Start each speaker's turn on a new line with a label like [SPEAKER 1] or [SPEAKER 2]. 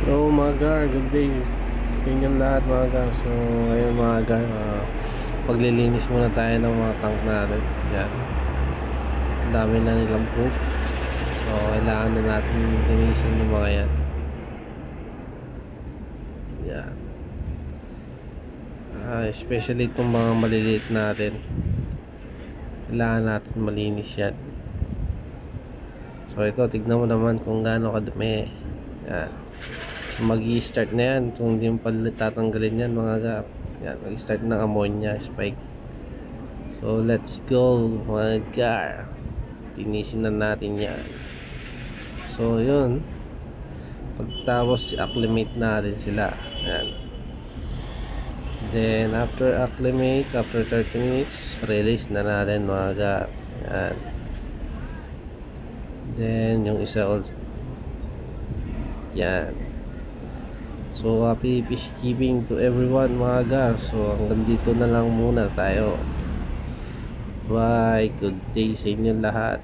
[SPEAKER 1] Hello mga gar, good day sa inyong lahat mga gar. So ngayon mga gar, paglilinis muna tayo ng mga tank natin. Yan, ang dami na nilang poop. So kailangan na natin linisin yung mga yan. Yan, especially itong mga maliliit natin, kailangan natin malinis yan. So ito, tignan mo naman kung gaano kadumi. Yan. So mag-i-start na yan kung hindi mo pa tatanggalin yan mga gar. Yan, mag-start ng ammonia spike. So let's go mga gar, linisin na natin yan. So yun, pagtapos i-acclimate natin sila. Yan. Then after acclimate, after 30 minutes, release na natin mga gar. Yan. Then yung isa also. Yan. So happy fish keeping to everyone mga gar. So hanggang dito na lang muna tayo. Bye, good day sa inyo lahat.